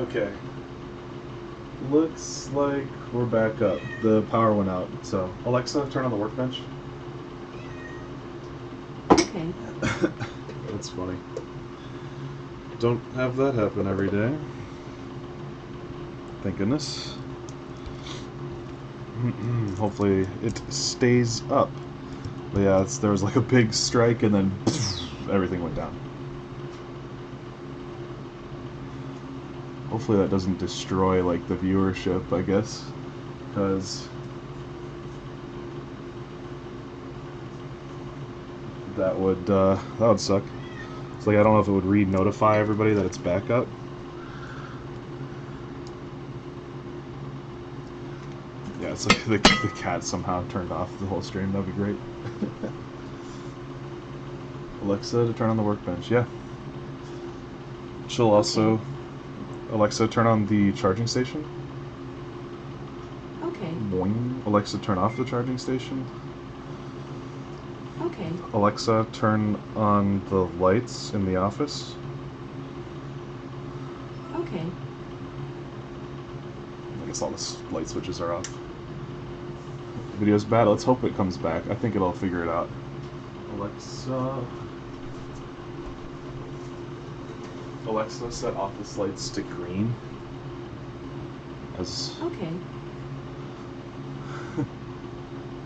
Okay. Looks like we're back up. The power went out. So, Alexa, turn on the workbench. Okay. That's funny. Don't have that happen every day. Thank goodness. Hopefully it stays up. But yeah, there was like a big strike and then everything went down. Hopefully that doesn't destroy like the viewership, I guess, because that would suck. It's like I don't know if it would notify everybody that it's back up. Yeah, it's like the cat somehow turned off the whole stream. That'd be great. Alexa, to turn on the workbench. Yeah. She'll also... Okay. Alexa, turn on the charging station. Okay. Boing. Alexa, turn off the charging station. Okay. Alexa, turn on the lights in the office. Okay. I guess all the light switches are off. The video's bad. Let's hope it comes back. I think it'll figure it out. Alexa, set office lights to green. Okay.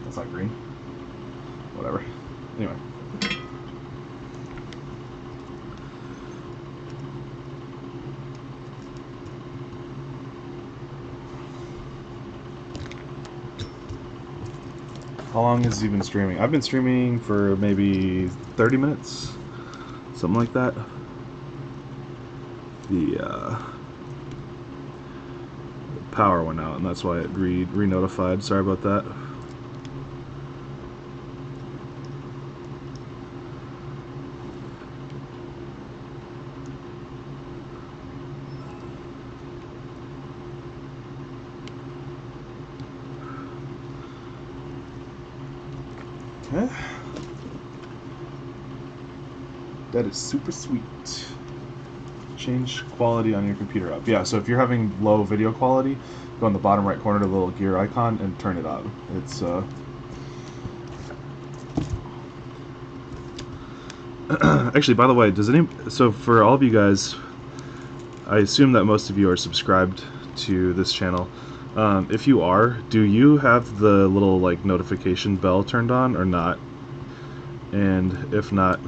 That's not green. Whatever. Anyway. How long has he been streaming? I've been streaming for maybe 30 minutes. Something like that. The power went out and that's why it re-notified. Sorry about that. Okay. That is super sweet. Change quality on your computer up. Yeah, so if you're having low video quality, go in the bottom right corner to the little gear icon and turn it on. It's actually, by the way, so for all of you guys, I assume that most of you are subscribed to this channel. If you are, do you have the little like notification bell turned on or not? And if not,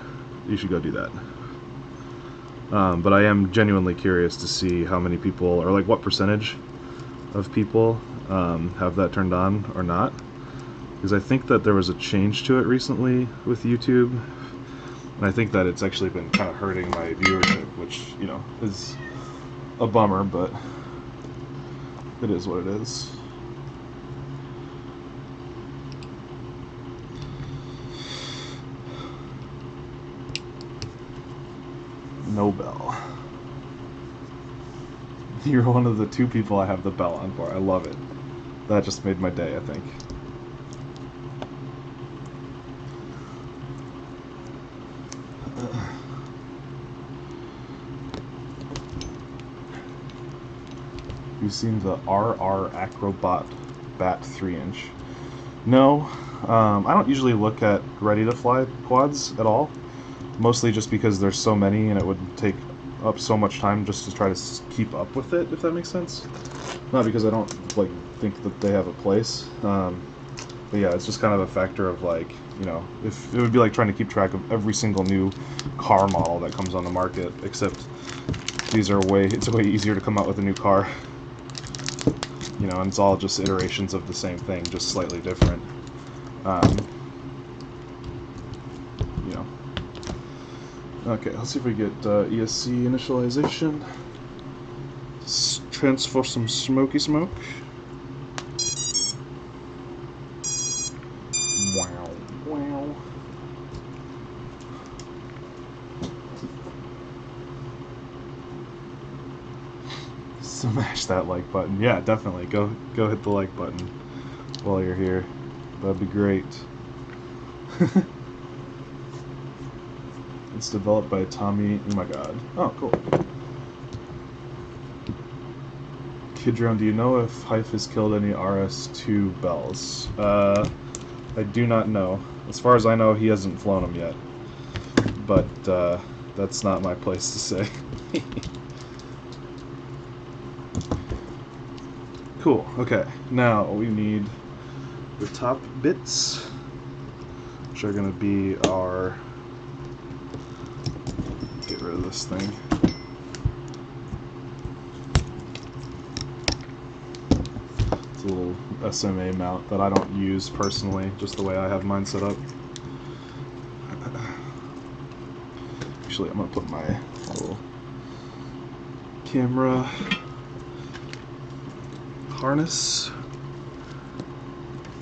you should go do that. But I am genuinely curious to see how many people, or like what percentage of people have that turned on or not. Because I think that there was a change to it recently with YouTube. And I think that it's actually been kind of hurting my viewership, which, you know, is a bummer, but it is what it is. No bell. You're one of the 2 people I have the bell on for. I love it. That just made my day, I think. You've seen the RR Acrobat Bat 3-inch. No, I don't usually look at ready-to-fly quads at all. Mostly just because there's so many and it would take up so much time just to try to keep up with it, if that makes sense. Not because I don't like think that they have a place. But yeah, it's just kind of a factor of like, you know, if it would be like trying to keep track of every single new car model that comes on the market, except it's way easier to come out with a new car. You know, and it's all just iterations of the same thing, just slightly different. You know. Okay, let's see if we get ESC initialization. Transfer some smoky smoke. Wow, wow. Smash that like button. Yeah, definitely. Go hit the like button while you're here. That'd be great. It's developed by Tommy. Oh my god. Oh, cool. Kid Drone, do you know if Hyph has killed any RS2 bells? I do not know. As far as I know, he hasn't flown them yet. But that's not my place to say. Cool. Okay. Now we need the top bits, which are going to be our... Get rid of this thing. It's a little SMA mount that I don't use personally, just the way I have mine set up. Actually, I'm going to put my little camera harness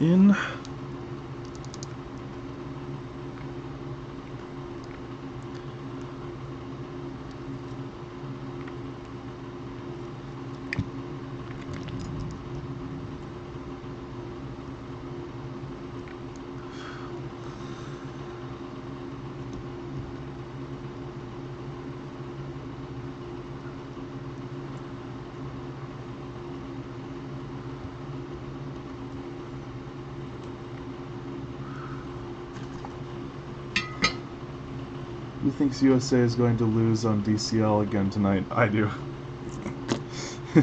in. Who thinks USA is going to lose on DCL again tonight? I do. I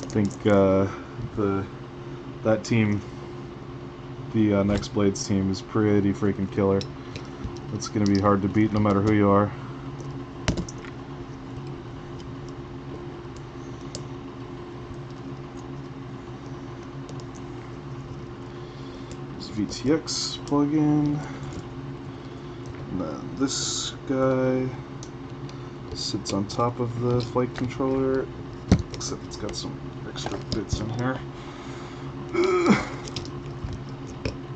think that team, the Next Blades team, is pretty freaking killer. It's going to be hard to beat no matter who you are. VTX plugin, and then this guy sits on top of the flight controller, except it's got some extra bits in here.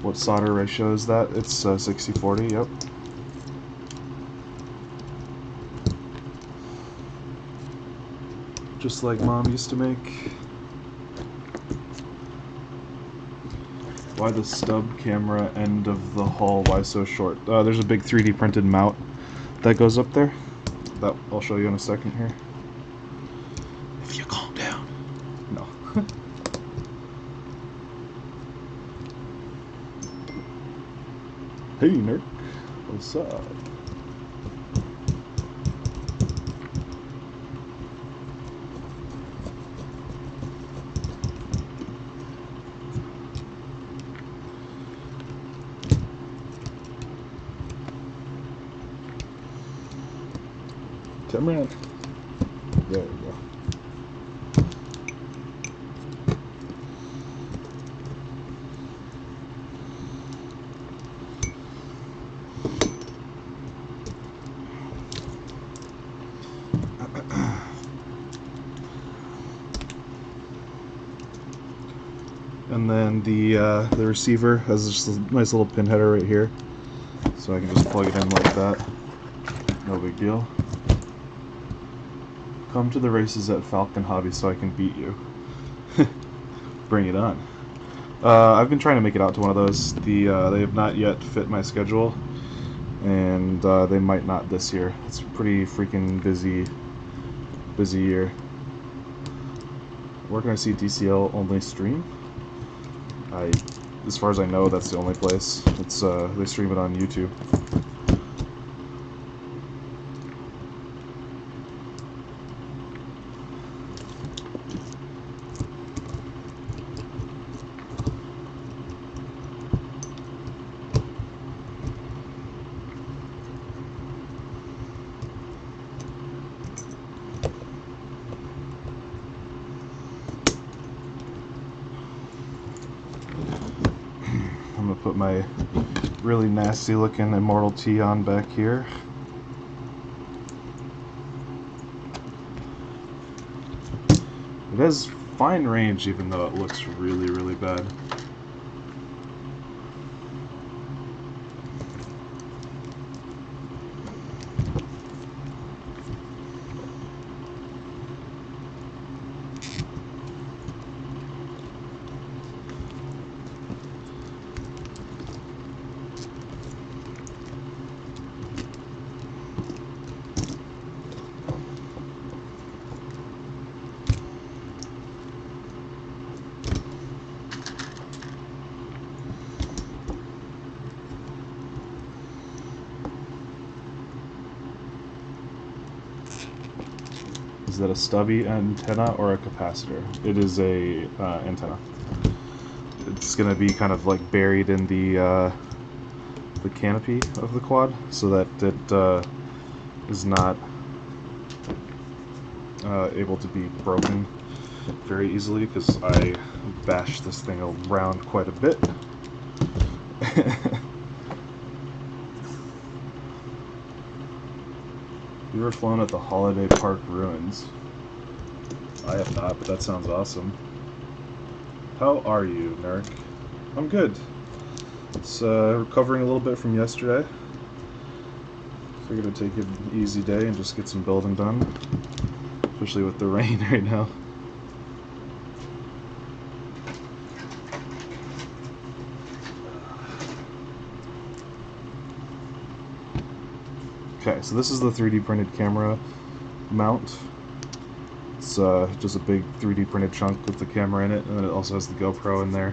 What solder ratio is that? It's 60/40, yep. Just like Mom used to make. Why the stub camera end of the hull? Why so short? There's a big 3D printed mount that goes up there. That I'll show you in a second here. If you calm down. No. Hey, NURK. What's up? Come around. There we go. And then the receiver has just a nice little pin header right here, so I can just plug it in like that. No big deal. Come to the races at Falcon Hobby so I can beat you. Bring it on. I've been trying to make it out to one of those. They have not yet fit my schedule, and they might not this year. It's a pretty freaking busy year. Where can I see DCL only stream? As far as I know, that's the only place. It's they stream it on YouTube. I'm gonna put my really nasty looking Immortal T on back here. It has fine range even though it looks really bad. Is that a stubby antenna or a capacitor? It is a antenna. It's going to be kind of like buried in the canopy of the quad, so that it is not able to be broken very easily, because I bashed this thing around quite a bit. You ever flown at the Holiday Park ruins? I have not, but that sounds awesome. How are you, NURK? I'm good. It's recovering a little bit from yesterday. Figured I'd take an easy day and just get some building done, especially with the rain right now. Okay, so this is the 3D printed camera mount. It's just a big 3D printed chunk with the camera in it, and then it also has the GoPro in there.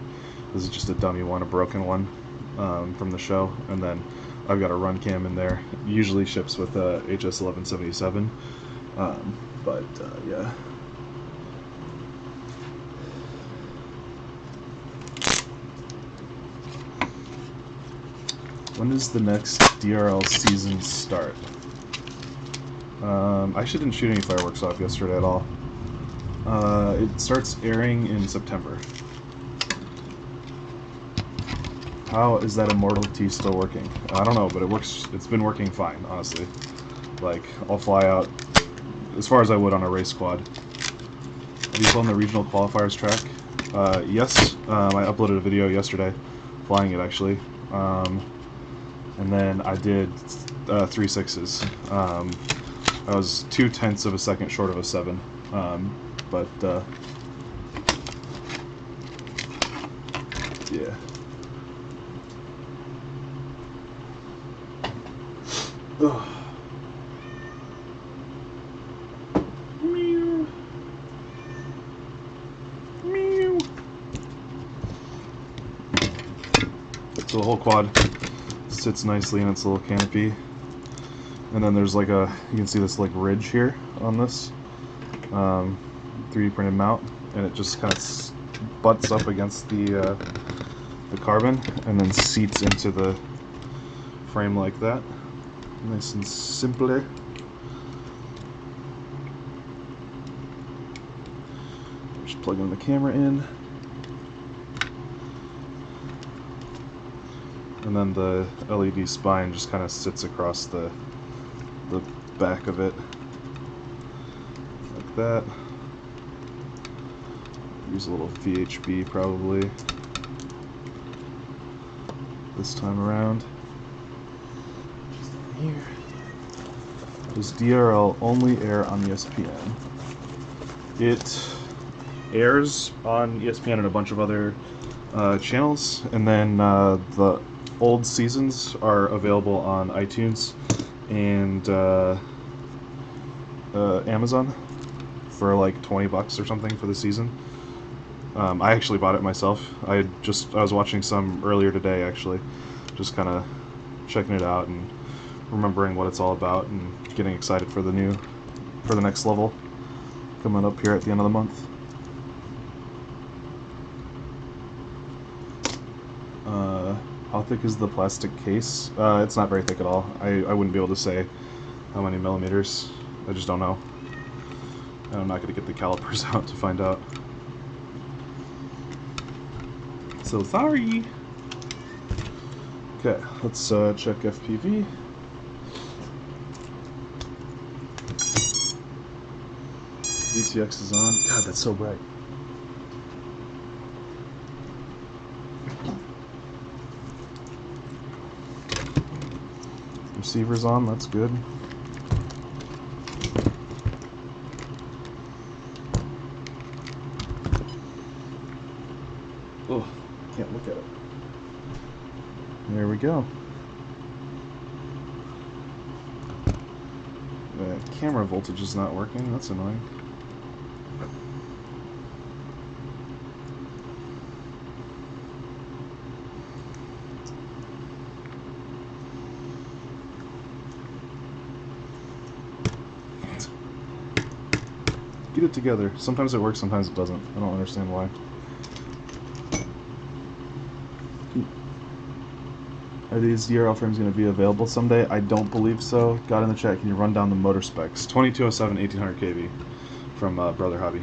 This is just a dummy one, a broken one from the show, and then I've got a run cam in there. It usually ships with HS1177, but yeah. When does the next DRL season start? I actually didn't shoot any fireworks off yesterday at all. It starts airing in September. How is that Immortal T still working? I don't know, but it works. It's been working fine, honestly. Like, I'll fly out as far as I would on a race quad. Have you flown the regional qualifiers track? Yes. I uploaded a video yesterday, flying it actually. And then I did 3 6s. I was 0.2 of a second short of a 7. Yeah. Ugh. Meow. Meow. So the whole quad sits nicely in its little canopy, and then there's like you can see this like ridge here on this 3D printed mount, and it just kind of butts up against the carbon and then seats into the frame like that. Nice and simpler. Just plugging the camera in. And then the LED spine just kind of sits across the back of it. Like that. Use a little VHB probably this time around. Here. Does DRL only air on ESPN? It airs on ESPN and a bunch of other channels, and then the old seasons are available on iTunes and Amazon for like $20 or something for the season. I actually bought it myself. I was watching some earlier today actually, just kind of checking it out and remembering what it's all about and getting excited for the next level coming up here at the end of the month. How thick is the plastic case? It's not very thick at all. I wouldn't be able to say how many millimeters. I just don't know. And I'm not going to get the calipers out to find out. So sorry. Okay, let's check FPV. VTX is on. God, that's so bright. Receiver's on, that's good. Oh, can't look at it. There we go. The camera voltage is not working, that's annoying. get it together. Sometimes it works, sometimes it doesn't. I don't understand why. Are these DRL frames going to be available someday? I don't believe so. Got in the chat, can you run down the motor specs? 2207, 1800 kV from Brother Hobby.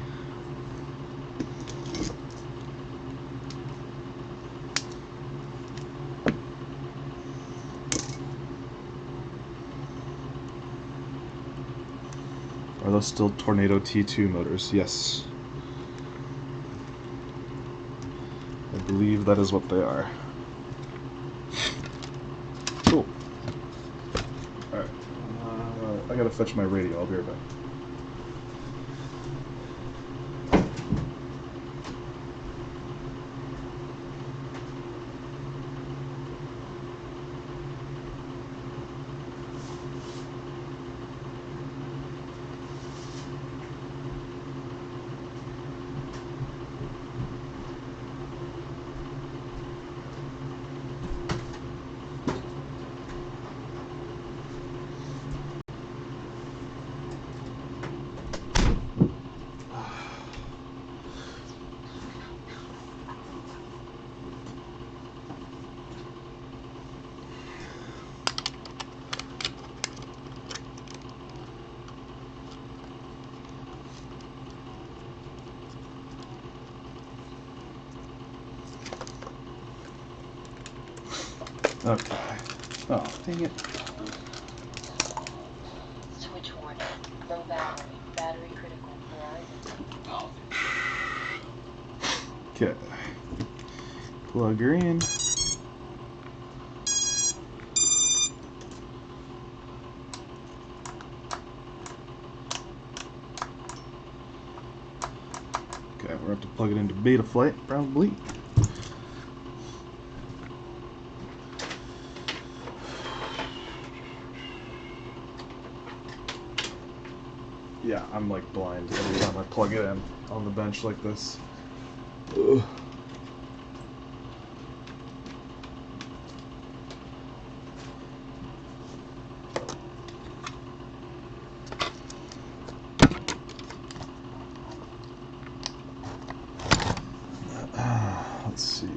Are those still Tornado T2 motors? Yes. I believe that is what they are. Cool. Alright. I gotta fetch my radio. I'll be right back. Okay. Oh, dang it. Switch warning. Low battery. Battery critical for Okay. Plug her in. Okay, we're going to have to plug it into beta flight, probably. Yeah, I'm like blind every time I plug it in on the bench like this. Ugh. Let's see.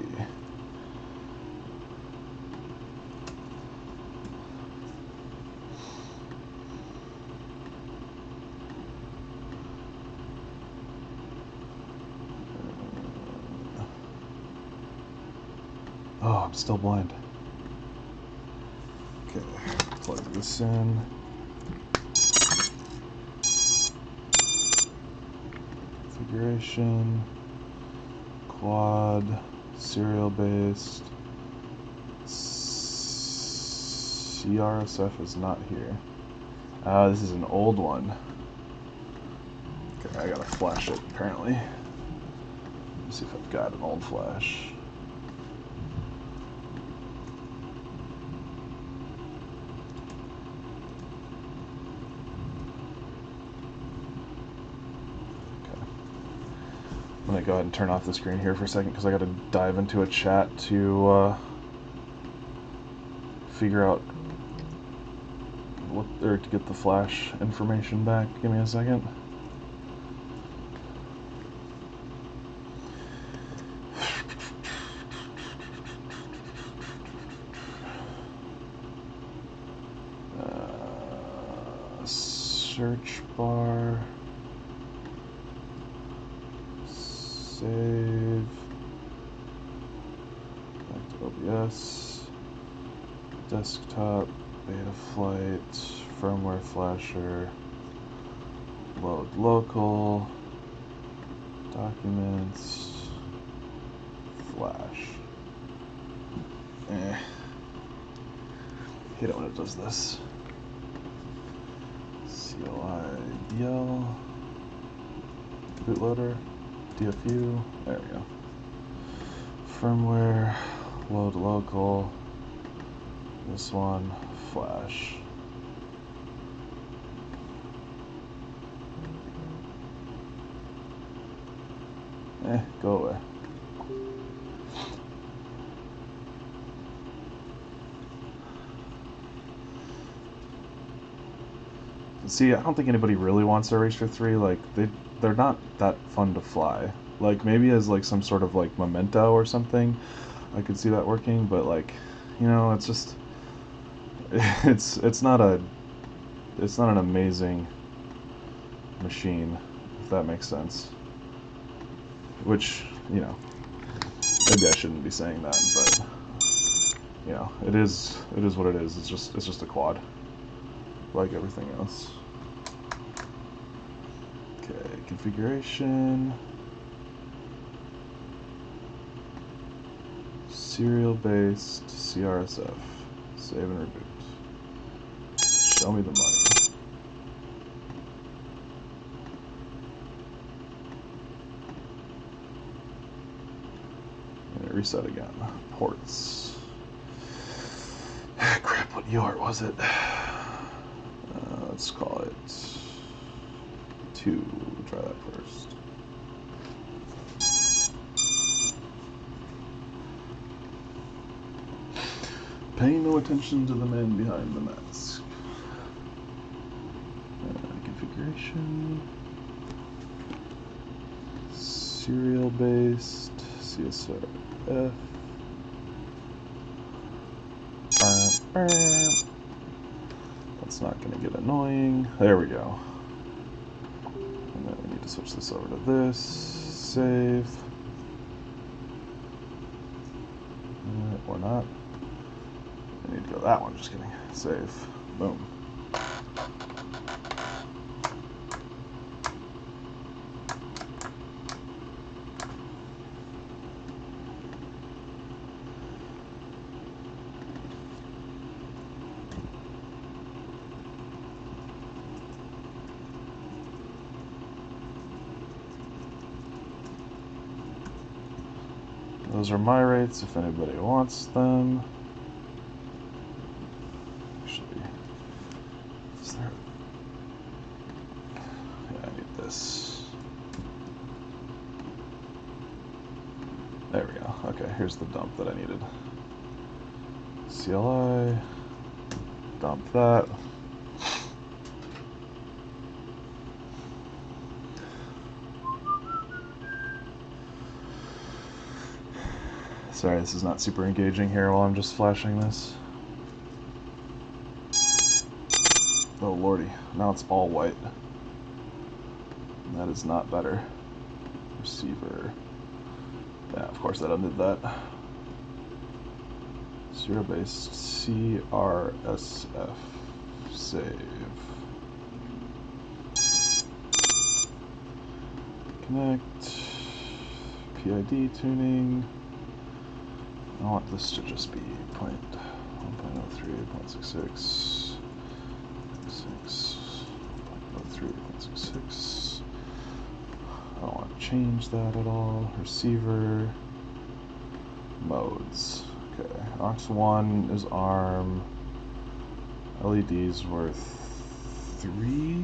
Oh, I'm still blind. Okay, plug this in. Configuration, quad, serial based. CRSF is not here. This is an old one. Okay, I gotta flash it apparently. Let's see if I've got an old flash. I'm gonna go ahead and turn off the screen here for a second because I gotta dive into a chat to figure out what, or to get the flash information back. Give me a second. Search bar. Save. Back to OBS. Desktop. Beta flight. Firmware flasher. Load local. Documents. Flash. Hate it when it does this. CLI DL. Bootloader. DFU. There we go. Firmware. Load local. This one. Flash. Go away. See, I don't think anybody really wants a Racer 3. Like, they're not that fun to fly. Like, maybe as like some sort of like memento or something, I could see that working. But like, you know, it's just it's not an amazing machine, if that makes sense. Which, you know, maybe I shouldn't be saying that, but you know, it is what it is. It's just a quad, like everything else. Okay, configuration, serial based CRSF, save and reboot. Show me the money. And reset again. Ports. Crap, what UART was it? Let's call it 2. Try that first. Paying no attention to the man behind the mask. Configuration. Serial based CSRF. That's not going to get annoying. There we go. And then we need to switch this over to this. Save. Or not. I need to go that one. Just kidding. Save. Boom. Those are my rates if anybody wants them. Actually, is there... Yeah, I need this. There we go. Okay, here's the dump that I needed. CLI, dump that. Sorry, this is not super engaging here while I'm just flashing this. Oh lordy, now it's all white. That is not better. Receiver. Yeah, of course that undid that. Serial based CRSF. Save. Connect. PID tuning. I want this to just be 1.03, 0.66, 0.03, 0.66. I don't want to change that at all. Receiver. Modes. Okay. Aux1 is ARM. LED's worth 3.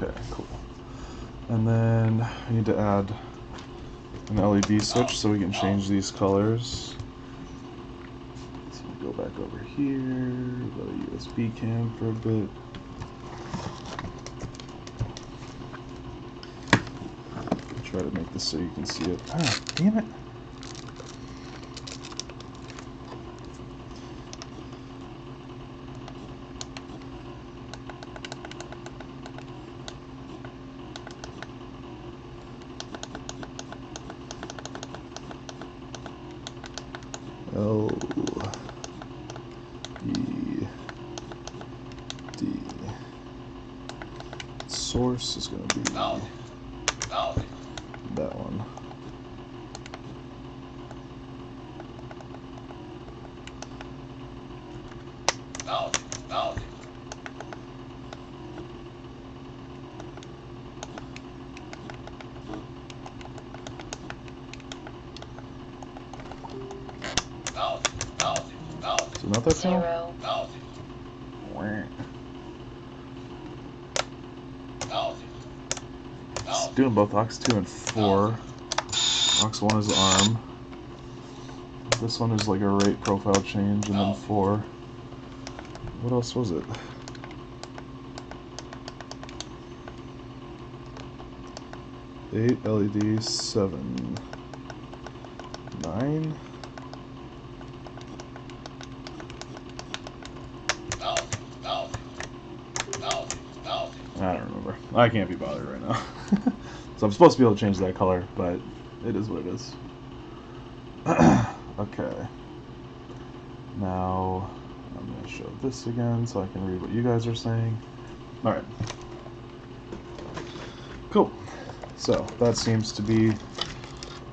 Okay, cool. And then we need to add an LED switch so we can change these colors. So we'll go back over here, go to USB cam for a bit. Try to make this so you can see it. Ah, damn it! L E D. Source is going to be that one. So not that panel? It's doing both aux 2 and 4. Aux 1 is arm. This one is like a rate profile change, and then 4. What else was it? Eight LED, 7, 9. I don't remember. I can't be bothered right now. So I'm supposed to be able to change that color, but it is what it is. Okay. Now I'm going to show this again so I can read what you guys are saying. Alright. Cool. So that seems to be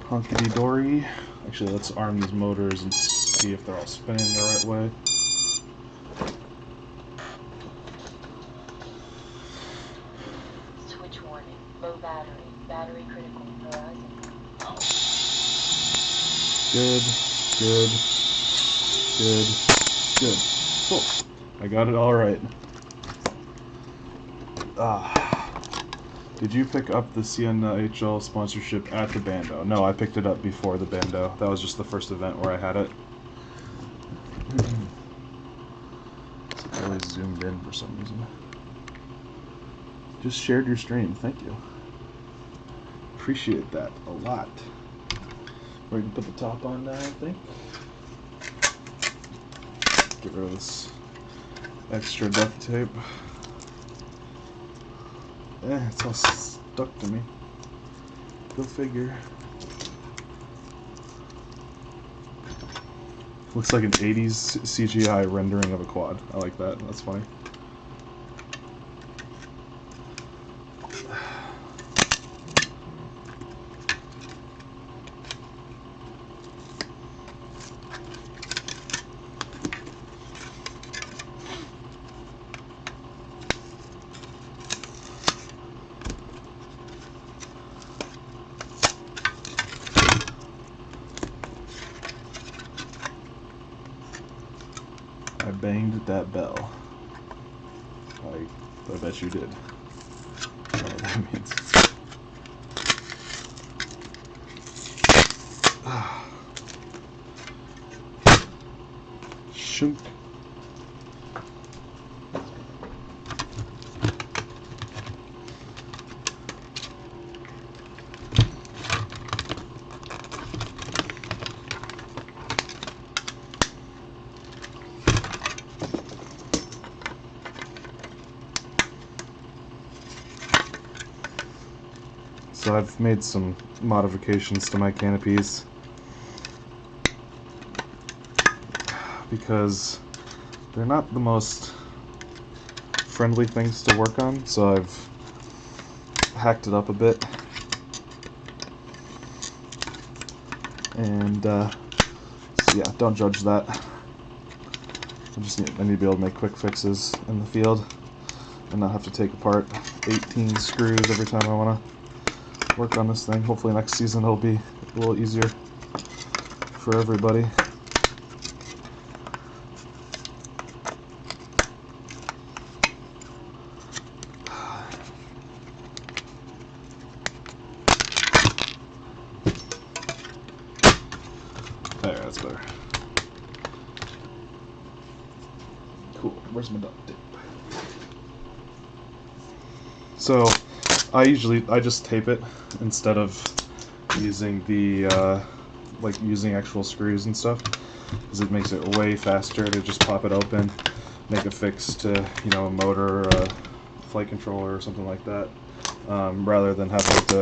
hunky-dory. Actually, let's arm these motors and see if they're all spinning the right way. Switch warning. Low battery. Battery critical. Horizon. Good, good, good, good. Cool. I got it all right. Did you pick up the CNHL sponsorship at the Bando? No, I picked it up before the Bando. That was just the first event where I had it. It's always zoomed in for some reason. Just shared your stream. Thank you. Appreciate that a lot. We're going to put the top on now, I think. Get rid of this extra duct tape. It's all stuck to me. Go figure. Looks like an 80s CGI rendering of a quad. I like that. That's funny. I banged that bell. I bet you did. I don't know what that means. Shunk. So I've made some modifications to my canopies because they're not the most friendly things to work on, so I've hacked it up a bit. And so yeah, don't judge that. I need to be able to make quick fixes in the field and not have to take apart 18 screws every time I want to work on this thing. Hopefully next season it'll be a little easier for everybody. There, that's better. Cool. Where's my duct tape? So I just tape it instead of using the using actual screws and stuff, because it makes it way faster to just pop it open, make a fix to, you know, a motor or a flight controller or something like that, rather than having to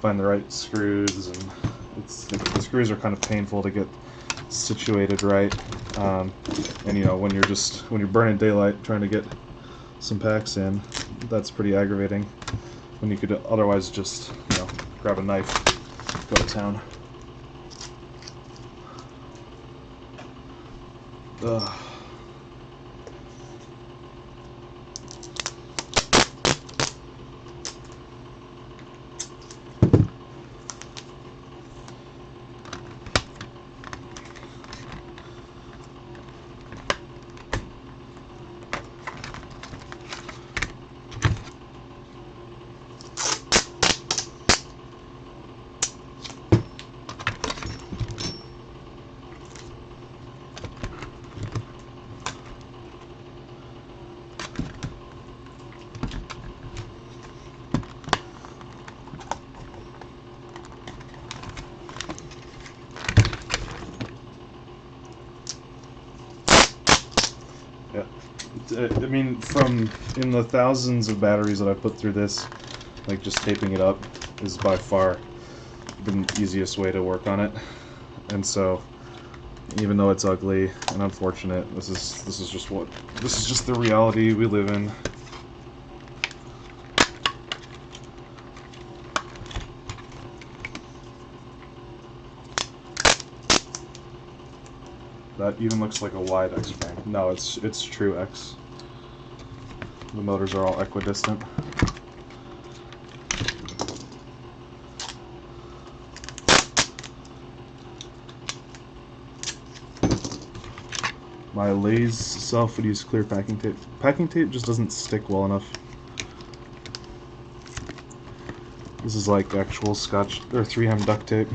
find the right screws. And the screws are kind of painful to get situated right, and you know, when you're burning daylight trying to get some packs in, that's pretty aggravating when you could otherwise just, you know, grab a knife, go to town. Ugh. I mean, from in the thousands of batteries that I've put through this, like just taping it up is by far the easiest way to work on it. And so, even though it's ugly and unfortunate, this is just the reality we live in. That even looks like a wide X frame. No, it's true X. The motors are all equidistant. My Lay's self would use clear packing tape. Packing tape just doesn't stick well enough. This is like actual Scotch or 3M duct tape.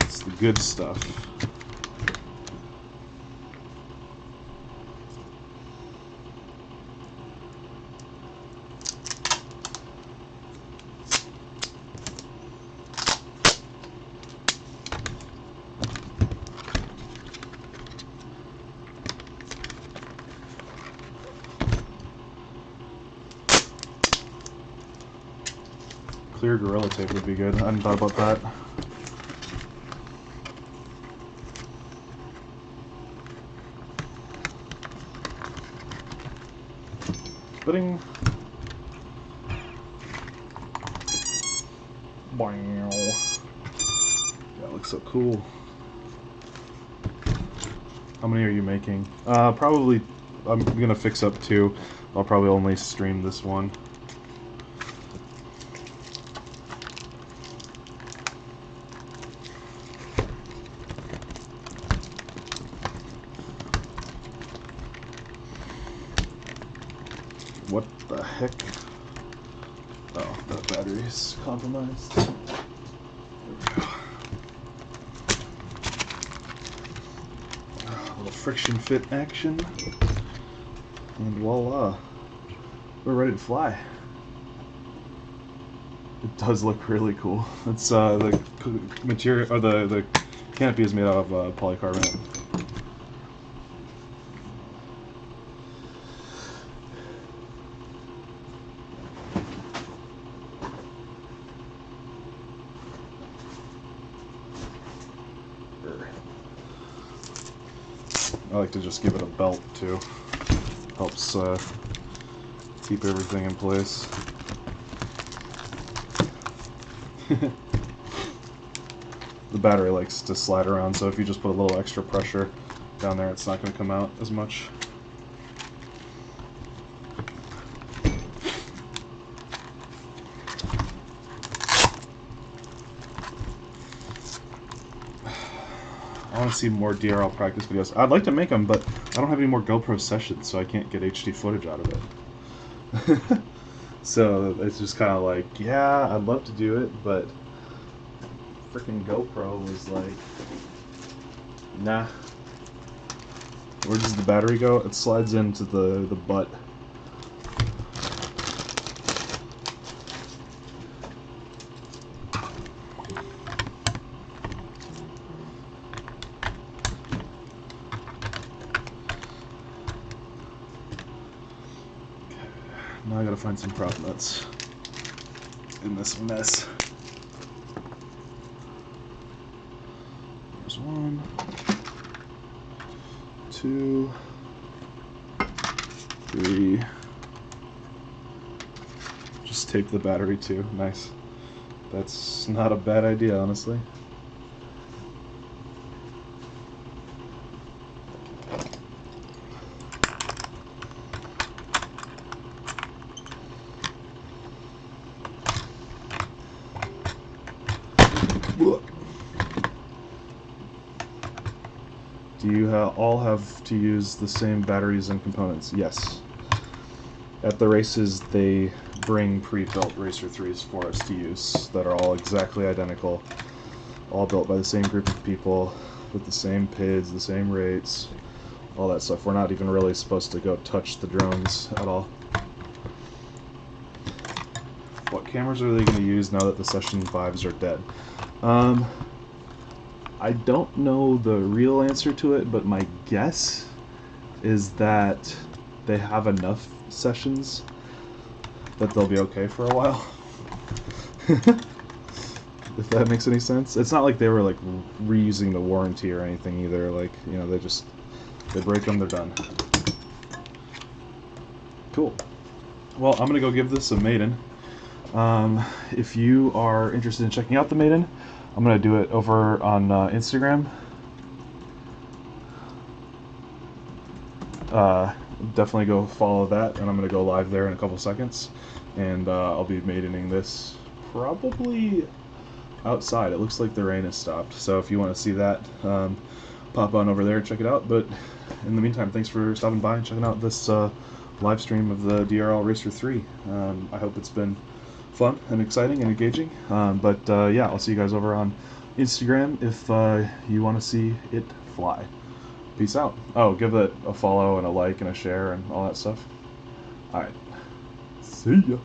It's the good stuff. Clear Gorilla Tape would be good. I hadn't thought about that. Spitting. Wow. That looks so cool. How many are you making? Probably, I'm gonna fix up 2. I'll probably only stream this one. What the heck? Oh, that battery is compromised. There we go. A little friction fit action. And voila. We're ready to fly. It does look really cool. It's the material, or the canopy is made out of polycarbonate. I like to just give it a belt too. Helps keep everything in place. The battery likes to slide around, so if you just put a little extra pressure down there, it's not going to come out as much. I want to see more DRL practice videos. I'd like to make them, but I don't have any more GoPro sessions, so I can't get HD footage out of it. So it's just kind of like, yeah, I'd love to do it, but freaking GoPro was like, nah. Where does the battery go? It slides into the butt. Now I gotta find some prop nuts in this mess. There's 1, 2, 3. Just tape the battery too. Nice. That's not a bad idea, honestly. Do you all have to use the same batteries and components? Yes. At the races, they bring pre-built Racer3s for us to use that are all exactly identical, all built by the same group of people, with the same PIDs, the same rates, all that stuff. We're not even really supposed to go touch the drones at all. What cameras are they going to use now that the Session 5s are dead? I don't know the real answer to it, but my guess is that they have enough sessions that they'll be okay for a while. If that makes any sense. It's not like they were like reusing the warranty or anything either. Like, you know, they break them, they're done. Cool. Well, I'm gonna go give this a maiden. If you are interested in checking out the maiden, I'm gonna do it over on Instagram. Definitely go follow that, and I'm gonna go live there in a couple seconds, and I'll be maidening this probably outside. It looks like the rain has stopped, so if you want to see that, pop on over there and check it out. But in the meantime, thanks for stopping by and checking out this live stream of the DRL Racer3. I hope it's been fun and exciting and engaging. Yeah, I'll see you guys over on Instagram if you want to see it fly. Peace out. Oh, give it a follow and a like and a share and all that stuff. Alright. See ya.